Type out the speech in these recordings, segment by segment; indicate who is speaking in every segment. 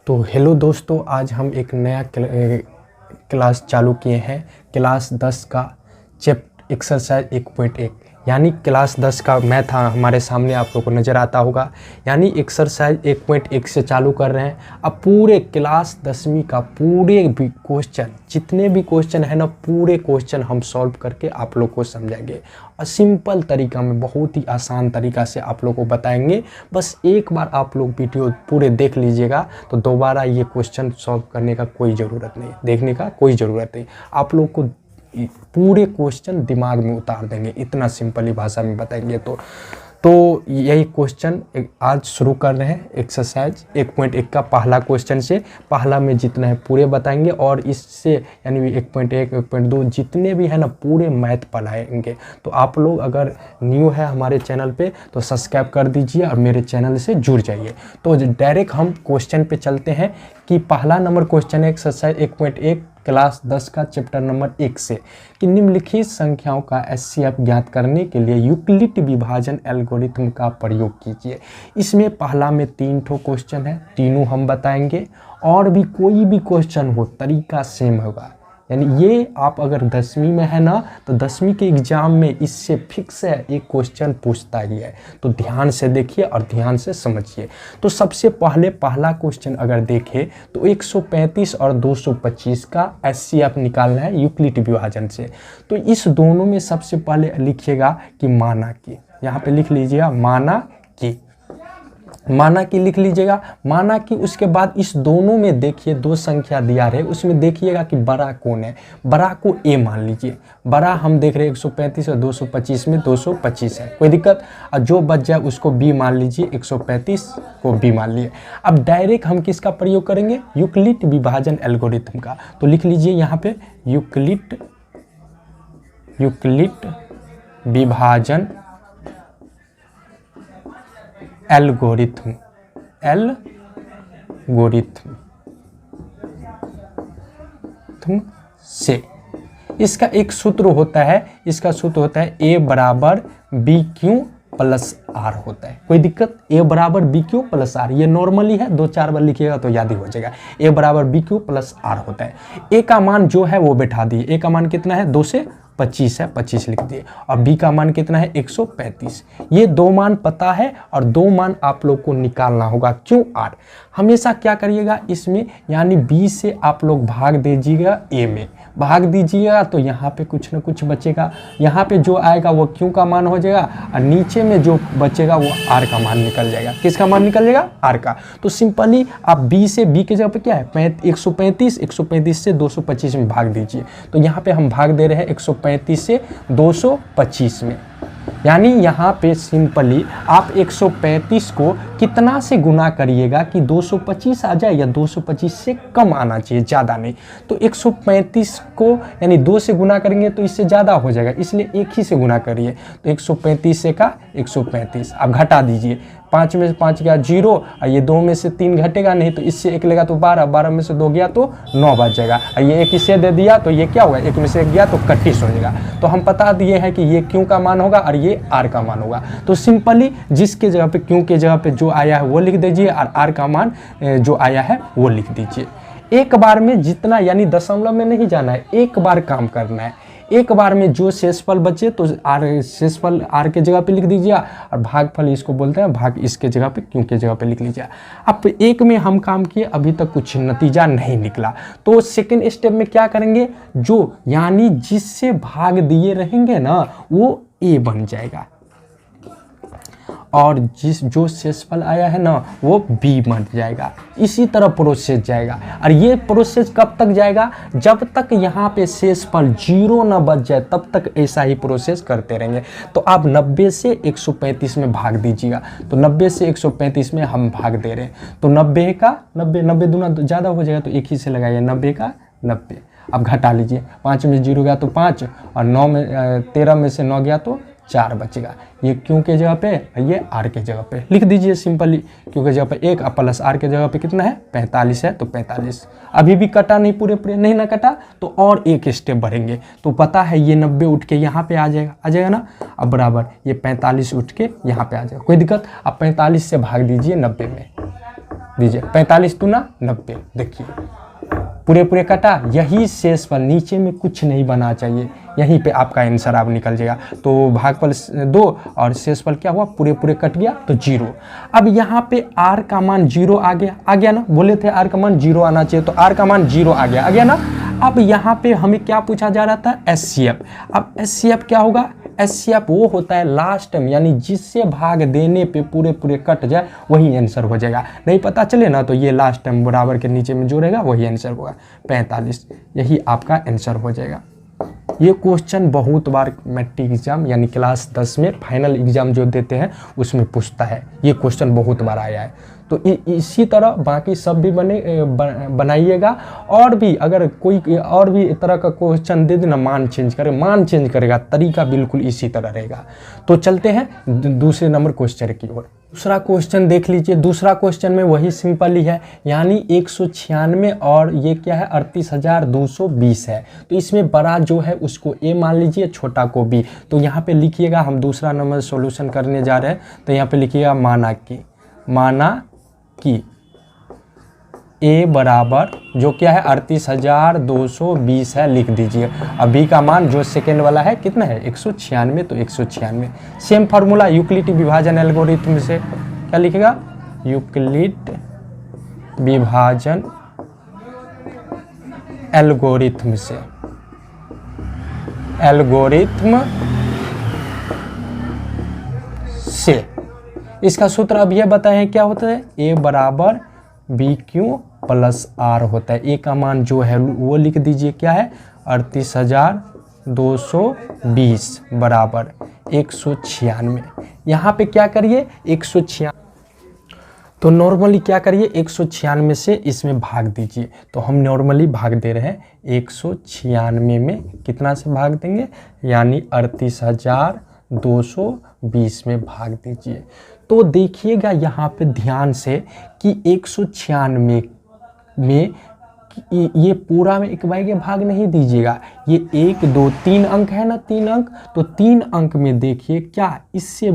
Speaker 1: तो हेलो दोस्तों, आज हम एक नया क्लास चालू किए हैं। क्लास 10 का चैप्टर एक्सरसाइज 1.1 यानी क्लास 10 का मैथ हमारे सामने आप लोगों को नज़र आता होगा। यानी एक्सरसाइज 1.1 से चालू कर रहे हैं। अब पूरे क्लास 10वीं का पूरे भी क्वेश्चन, जितने भी क्वेश्चन है ना, पूरे क्वेश्चन हम सॉल्व करके आप लोग को समझाएंगे और सिंपल तरीका में, बहुत ही आसान तरीका से आप लोग को बताएंगे। बस एक बार आप लोग वीडियो पूरे देख लीजिएगा तो दोबारा ये क्वेश्चन सॉल्व करने का कोई ज़रूरत नहीं, देखने का कोई ज़रूरत नहीं। आप लोग को पूरे क्वेश्चन दिमाग में उतार देंगे, इतना सिंपली भाषा में बताएंगे। तो यही क्वेश्चन आज शुरू कर रहे हैं। एक्सरसाइज 1.1 का पहला क्वेश्चन से, पहला में जितना है पूरे बताएंगे और इससे यानी 1.1 1.2 जितने भी है ना पूरे मैथ पढ़ाएंगे। तो आप लोग अगर न्यू है हमारे चैनल पे तो सब्सक्राइब कर दीजिए और मेरे चैनल से जुड़ जाइए। तो डायरेक्ट हम क्वेश्चन पे चलते हैं कि पहला नंबर क्वेश्चन है एक्सरसाइज 1.1 क्लास 10 का चैप्टर नंबर 1 से कि निम्नलिखित संख्याओं का एचसीएफ ज्ञात करने के लिए यूक्लिड विभाजन एल्गोरिथम का प्रयोग कीजिए। इसमें पहला में 3 ठो क्वेश्चन है, तीनों हम बताएंगे और भी कोई भी क्वेश्चन हो तरीका सेम होगा। यानी ये आप अगर 10वीं में है ना तो 10वीं के एग्ज़ाम में इससे फिक्स है, एक क्वेश्चन पूछता ही है। तो ध्यान से देखिए और ध्यान से समझिए। तो सबसे पहले पहला क्वेश्चन अगर देखें तो 135 और 225 का एचसीएफ निकालना है यूक्लिड विभाजन से। तो इस दोनों में सबसे पहले लिखिएगा कि माना कि, यहाँ पे लिख लीजिएगा माना कि लिख लीजिएगा माना कि। उसके बाद इस दोनों में देखिए 2 संख्या दिया रहे, उसमें देखिएगा कि बड़ा कौन है। बड़ा को ए मान लीजिए। बड़ा हम देख रहे हैं 135 और 225 में 225 है, कोई दिक्कत। और जो बच जाए उसको बी मान लीजिए, 135 को बी मान लिए। अब डायरेक्ट हम किसका प्रयोग करेंगे? यूक्लिड विभाजन एल्गोरिथम का। तो लिख लीजिए यहाँ पे यूक्लिड विभाजन एल्गोरिथम से इसका एक सूत्र होता है, इसका सूत्र होता है ए बराबर बी क्यू प्लस आर होता है। कोई दिक्कत? ए बराबर बी क्यू प्लस आर, ये नॉर्मली है, 2-4 बार लिखिएगा तो याद ही हो जाएगा। ए बराबर बी क्यू प्लस आर होता है। ए का मान जो है वो बैठा दिए। ए का मान कितना है? 2 से 25 है, 25 लिख दिए। और बी का मान कितना है? 135। ये 2 मान पता है और 2 मान आप लोग को निकालना होगा। क्यों? आर। हमेशा क्या करिएगा इसमें, यानी बी से आप लोग भाग दीजिएगा, ए में भाग दीजिएगा तो यहाँ पे कुछ ना कुछ बचेगा। यहाँ पे जो आएगा वो क्यू का मान हो जाएगा और नीचे में जो बचेगा वो आर का मान निकल जाएगा। किसका मान निकल जाएगा? आर का। तो सिंपली आप बी से, बी के जगह पे क्या है? 135 से 225 में भाग दीजिए। तो यहाँ पे हम भाग दे रहे हैं 135 से 225 में। यानी यहाँ पे सिंपली आप 135 को कितना से गुना करिएगा कि 225 आ जाए, या 225 से कम आना चाहिए, ज़्यादा नहीं। तो 135 को यानी 2 से गुना करेंगे तो इससे ज़्यादा हो जाएगा, इसलिए 1 ही से गुना करिए। तो 135 से का 135, आप घटा दीजिए। 5 में से 5 गया 0 और ये 2 में से 3 घटेगा नहीं, तो इससे 1 लेगा तो 12, 12 में से 2 गया तो 9 बच जाएगा। और ये 1 इसे दे दिया तो ये क्या होगा? 1 में से 1 गया तो 31 हो जाएगा। तो हम बता दिए हैं कि ये क्यू का मान होगा और ये आर का मान होगा। तो सिंपली जिसके जगह पे, क्यू के जगह पे जो आया है वो लिख दीजिए और आर का मान जो आया है वो लिख दीजिए। एक बार में जितना, यानी दशमलव में नहीं जाना है, एक बार काम करना है। एक बार में जो शेषफल बचे तो शेषफल आर के जगह पे लिख दीजिए और भागफल इसको बोलते हैं, भाग इसके जगह पे, क्यों के जगह पे लिख लीजिए। अब एक में हम काम किए, अभी तक कुछ नतीजा नहीं निकला। तो सेकंड स्टेप में क्या करेंगे? जो यानी जिससे भाग दिए रहेंगे ना वो ए बन जाएगा और जो शेषफल आया है ना वो बी बन जाएगा। इसी तरह प्रोसेस जाएगा। और ये प्रोसेस कब तक जाएगा? जब तक यहाँ पे शेषफल 0 ना बच जाए तब तक ऐसा ही प्रोसेस करते रहेंगे। तो आप 90 से 135 में भाग दीजिएगा। तो 90 से 135 में हम भाग दे रहे हैं। तो 90 का 90 दूना ज़्यादा हो जाएगा तो 1 ही से लगाइए, 90 का 90। अब घटा लीजिए, 5 में 0 गया तो 5 और 13 में से 9 गया तो 4 बचेगा। ये क्यू के जगह पे, ये आर के जगह पे लिख दीजिए सिंपली। क्यू के जगह पे 1 प्लस आर के जगह पे कितना है? 45 है, तो 45। अभी भी कटा नहीं, पूरे नहीं ना कटा तो और एक स्टेप बढ़ेंगे। तो पता है ये 90 उठ के यहाँ पे आ जाएगा ना। अब बराबर ये 45 उठ के यहाँ पे आ जाएगा, कोई दिक्कत? अब 45 से भाग दीजिए 90 में। दीजिए, 45 दूना 90, देखिए पूरे पूरे कटा, यही शेषफल, नीचे में कुछ नहीं बना चाहिए, यहीं पे आपका आंसर आप निकल जाएगा। तो भागफल 2 और शेषफल क्या हुआ, पूरे पूरे कट गया तो 0। अब यहाँ पे r का मान 0 आ गया ना, बोले थे r का मान 0 आना चाहिए, तो r का मान 0 आ गया ना। अब यहाँ पे हमें क्या पूछा जा रहा था, HCF। अब HCF क्या होगा, HCF वो होता है लास्ट टर्म, यानी जिससे भाग देने पे पूरे पूरे कट जाए वही आंसर हो जाएगा। नहीं पता चले ना तो ये लास्ट टर्म बराबर के नीचे में जो रहेगा वही आंसर होगा, 45, यही आपका आंसर हो जाएगा। ये क्वेश्चन बहुत बार मैट्रिक एग्जाम यानी क्लास 10 में फाइनल एग्जाम जो देते हैं उसमें पूछता है, ये क्वेश्चन बहुत बार आया है। तो इसी तरह बाकी सब भी बनाइएगा, और भी अगर कोई और भी तरह का क्वेश्चन दे देना, मान चेंज करेगा, तरीका बिल्कुल इसी तरह रहेगा। तो चलते हैं दूसरे नंबर क्वेश्चन की ओर। दूसरा क्वेश्चन देख लीजिए। दूसरा क्वेश्चन में वही सिंपल ही है, यानी 196 और ये क्या है 38,220 है। तो इसमें बड़ा जो है उसको ए मान लीजिए, छोटा को बी। तो यहाँ पे लिखिएगा, हम दूसरा नंबर सॉल्यूशन करने जा रहे हैं, तो यहाँ पे लिखिएगा माना कि ए बराबर जो क्या है 38,220 है, लिख दीजिए। अब बी का मान जो सेकेंड वाला है कितना है 196, तो 196 सेम फार्मूला यूक्लिड विभाजन एल्गोरिथम से क्या लिखेगा, यूक्लिड विभाजन एल्गोरिथम से इसका सूत्र अब यह बताएं क्या होता है, ए बराबर बी क्यू प्लस आर होता है। ए का मान जो है वो लिख दीजिए, क्या है 38,220 बराबर 196। यहाँ पे क्या करिए 196, तो नॉर्मली क्या करिए 196 से इसमें भाग दीजिए। तो हम नॉर्मली भाग दे रहे हैं 196 में कितना से भाग देंगे, यानी 38,220 में भाग दीजिए। तो देखिएगा यहाँ पे ध्यान से कि 196 में ये पूरा में एक बाई के भाग नहीं दीजिएगा, ये 1 2 3 अंक है ना, 3 अंक, तो 3 अंक में देखिए क्या इससे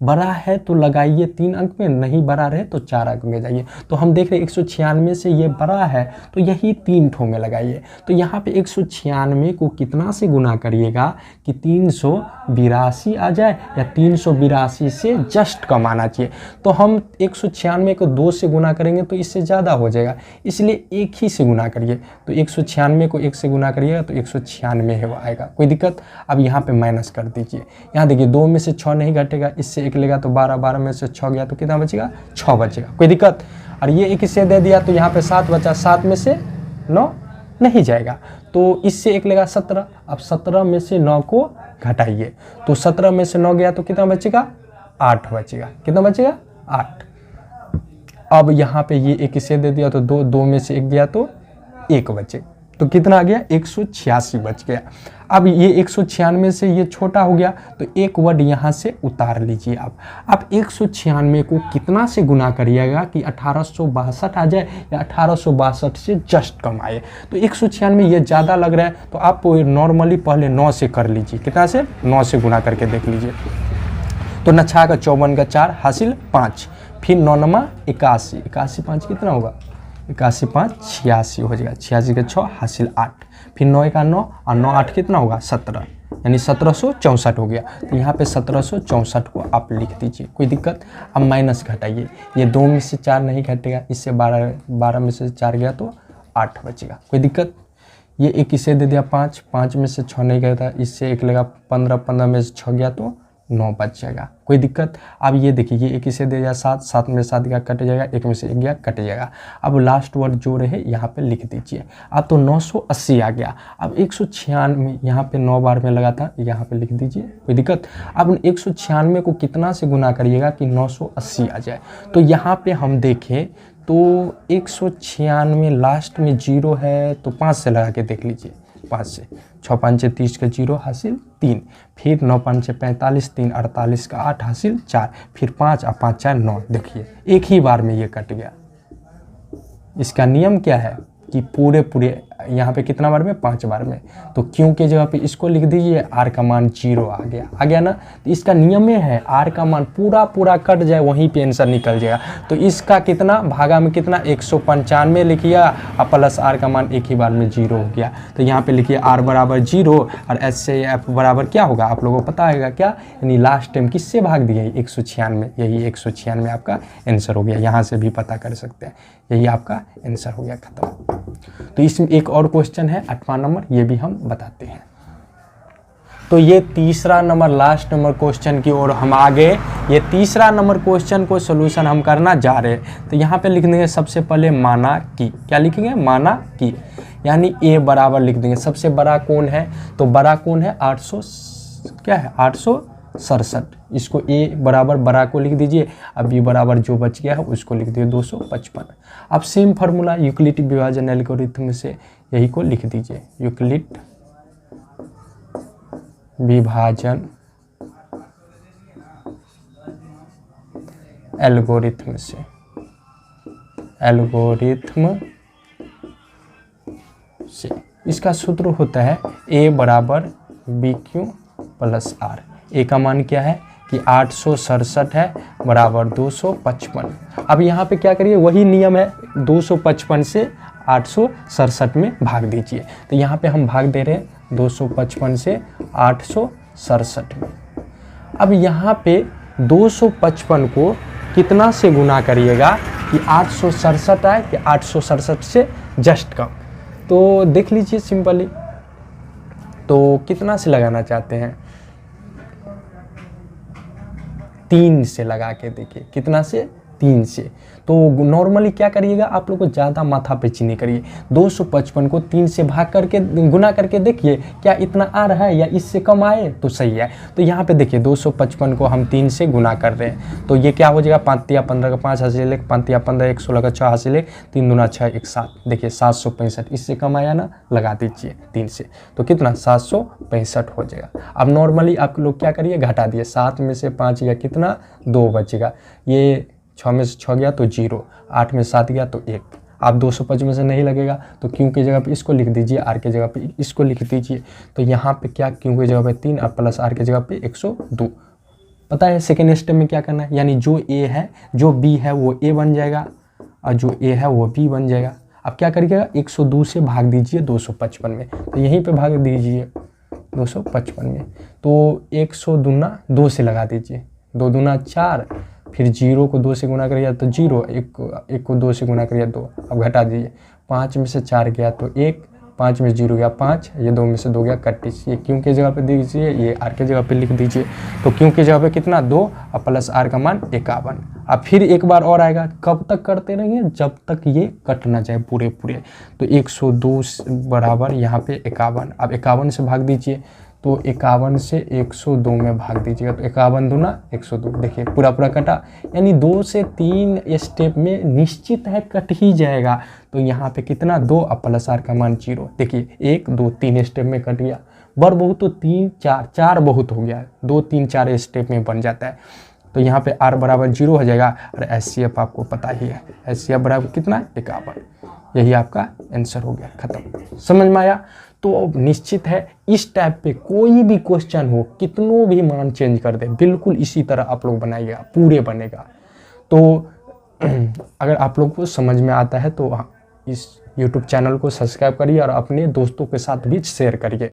Speaker 1: बड़ा है तो लगाइए 3 अंक में, नहीं बड़ा रहे तो 4 अंक में जाइए। तो हम देख रहे हैं 196 से ये बड़ा है तो यही 3 ठो में लगाइए। तो यहाँ पे 196 को कितना से गुना करिएगा कि 382 आ जाए, या 382 से जस्ट कम आना चाहिए। तो हम 196 को 2 से गुना करेंगे तो इससे ज़्यादा हो जाएगा, इसलिए 1 ही से गुना करिए। तो 196 को 1 से गुना करिएगा तो 196 आएगा, कोई दिक्कत। अब यहाँ पे माइनस कर दीजिए, यहाँ देखिए 2 में से 6 नहीं घटेगा, इससे 1 लेगा तो 12, 12 में से 6 गया तो कितना बचेगा 6 बचेगा, कोई दिक्कत। और ये 1 इससे दे दिया तो यहाँ पे 7 बचा, 7 में से 9 नहीं जाएगा, तो इससे 1 लेगा 17। अब 17 में से 9 को घटाइए, तो 17 में से 9 गया तो कितना बचेगा 8 बचेगा, कितना बचेगा 8। अब यहाँ पे ये 1 इससे दे दिया तो 2 में से 1 गया तो 1 बचे, तो कितना आ गया 186 बच गया। अब ये 196 से ये छोटा हो गया तो एक वर्ड यहाँ से उतार लीजिए। अब 196 को कितना से गुना करिएगा कि 1862 आ जाए, या 1862 से जस्ट कम आए। तो 196 ये ज़्यादा लग रहा है तो आप नॉर्मली पहले 9 से कर लीजिए, कितना से 9 से गुना करके देख लीजिए। तो 9 का 54 का 4 हासिल 5, फिर 9 नमा 81, 81 5 कितना होगा 81 5 86 हो जाएगा, 86 के 6 हासिल 8, फिर 9 का 9 और 9 8 कितना होगा 17, यानी 1764 हो गया। तो यहाँ पे 1764 को आप लिख दीजिए, कोई दिक्कत। अब माइनस घटाइए, ये 2 में से 4 नहीं घटेगा, इससे 12 में से 4 गया तो 8 बचेगा, कोई दिक्कत। ये 1 इसे दे दिया 5, 5 में से 6 नहीं गया था, इससे 1 लगा 15, 15 में से 6 गया तो 9 बच जाएगा, कोई दिक्कत। अब ये देखिए ये 1 इसे दे दिया 7, 7 में 7 गया कट जाएगा, 1 में से 1 गया कट जाएगा। अब लास्ट वर्ड जो रहे यहाँ पे लिख दीजिए। अब तो 980 आ गया। अब 196 यहाँ पे 9 बार में लगा था, यहाँ पे लिख दीजिए, कोई दिक्कत। अब 196 को कितना से गुना करिएगा कि 980 आ जाए। तो यहाँ पे हम देखें तो 196 लास्ट में 0 है तो 5 से लगा के देख लीजिए, 5 से 6 5 30 का 0 हासिल 3, फिर 9 5 45, 3 48 का 8 हासिल 4, फिर 5 और 5 4 9। देखिए एक ही बार में ये कट गया। इसका नियम क्या है कि पूरे यहाँ पे कितना बार में, 5 बार में। तो क्यों के जगह पे इसको लिख दीजिए, आर का मान 0 आ गया ना। तो इसका नियम ये है, आर का मान पूरा कट जाए वहीं पे आंसर निकल जाएगा। तो इसका कितना भागा में कितना 195 लिखिए और प्लस आर का मान एक ही बार में 0 हो गया। तो यहाँ पे लिखिए आर बराबर 0 और HCF बराबर क्या होगा आप लोगों को पता है क्या, यानी लास्ट टाइम किससे भाग दिया 196, यही 196 आपका आंसर हो गया। यहाँ से भी पता कर सकते हैं, यही आपका आंसर हो गया, खत्म। तो इसमें एक और क्वेश्चन है 8वां नंबर, ये भी हम बताते हैं। तो ये तीसरा नंबर लास्ट नंबर क्वेश्चन की ओर हम आगे, ये तीसरा नंबर क्वेश्चन को सोल्यूशन हम करना जा रहे हैं। तो यहाँ पे लिख देंगे सबसे पहले माना कि, क्या लिखेंगे, माना कि, यानी ए बराबर लिख देंगे। सबसे बड़ा कौन है, तो बड़ा कौन है 867, इसको ए बराबर बड़ा को लिख दीजिए, अब बी बराबर जो बच गया है उसको लिख दीजिए 255। अब सेम फार्मूला यूक्लिड विभाजन एल्गोरिथम से यही को लिख दीजिए, यूक्लिड विभाजन एल्गोरिथम से इसका सूत्र होता है ए बराबर बी क्यू प्लस आर। ए का मान क्या है कि 867 है बराबर 255। अब यहाँ पे क्या करिए, वही नियम है, 255 से 867 में भाग दीजिए। तो यहाँ पे हम भाग दे रहे हैं 255 से 867 में। अब यहाँ पे 255 को कितना से गुना करिएगा कि 867 आए कि 867 से जस्ट कम। तो देख लीजिए सिंपली, तो कितना से लगाना चाहते हैं, 3 से लगा के देखिए, कितना से, 3 से। तो नॉर्मली क्या करिएगा, आप लोग को ज़्यादा माथा पेची नहीं करिए, 255 को 3 से भाग करके गुना करके देखिए क्या इतना आ रहा है या इससे कम आए तो सही है। तो यहाँ पे देखिए 255 को हम 3 से गुना कर रहे हैं, तो ये क्या हो जाएगा, 5 या 15 का 5 हासिल, 5 या 15 116 का 6 हासिल, 3 दूना 6 1 7, देखिए 765, इससे कम आया ना, लगा दीजिए 3 से, तो कितना 765 हो जाएगा। अब नॉर्मली आप लोग क्या करिए, घटा दिए, 7 में से 5 गया कितना, 2 बचेगा, ये 6 में से 6 गया तो 0, 8 में 7 गया तो 1। आप 255 में से नहीं लगेगा तो क्यों की जगह पे इसको लिख दीजिए, आर के जगह पे इसको लिख दीजिए। तो यहाँ पे क्या, क्यों की जगह पे 3 और प्लस आर के जगह पे 102। पता है सेकेंड स्टेप में क्या करना है, यानी जो ए है, जो बी है वो ए बन जाएगा और जो ए है वो बी बन जाएगा। अब क्या करिएगा, 102 से भाग दीजिए 255 में, तो यहीं पर भाग दीजिए 255 में, तो 100 दूना 2 से लगा दीजिए, 2 दूना 4, फिर 0 को 2 से गुना करिए तो 0, 1 को 2 से गुना करिए 2। अब घटा दीजिए, 5 में से 4 गया तो 1, 5 में 0 गया 5, ये 2 में से 2 गया 31। ये क्यों के जगह पे दीजिए, ये आर के जगह पे लिख दीजिए। तो क्यों के जगह पे कितना 2 और प्लस आर का मान 51। अब फिर एक बार और आएगा, कब तक करते रहेंगे, जब तक ये कट ना जाए पूरे। तो 102 बराबर यहाँ पे 51। अब 51 से भाग दीजिए, तो 51 से 102 में भाग दीजिएगा, तो 51 दूना 102, देखिए पूरा कटा, यानी 2 से 3 स्टेप में निश्चित है कट ही जाएगा। तो यहाँ पे कितना 2 और प्लस आर का मान 0, देखिए 1 2 3 स्टेप में कट गया। बर बहुत तो 3 4 बहुत हो गया, 2 3 4 स्टेप में बन जाता है। तो यहाँ पे आर बराबर 0 हो जाएगा और HCF आपको पता ही है, HCF बराबर कितना 51। यही आपका आंसर हो गया, खत्म। समझ में आया। तो निश्चित है इस टाइप पे कोई भी क्वेश्चन हो, कितनों भी मान चेंज कर दे, बिल्कुल इसी तरह आप लोग बनाइएगा, पूरे बनेगा। तो अगर आप लोग को समझ में आता है तो इस YouTube चैनल को सब्सक्राइब करिए और अपने दोस्तों के साथ भी शेयर करिए।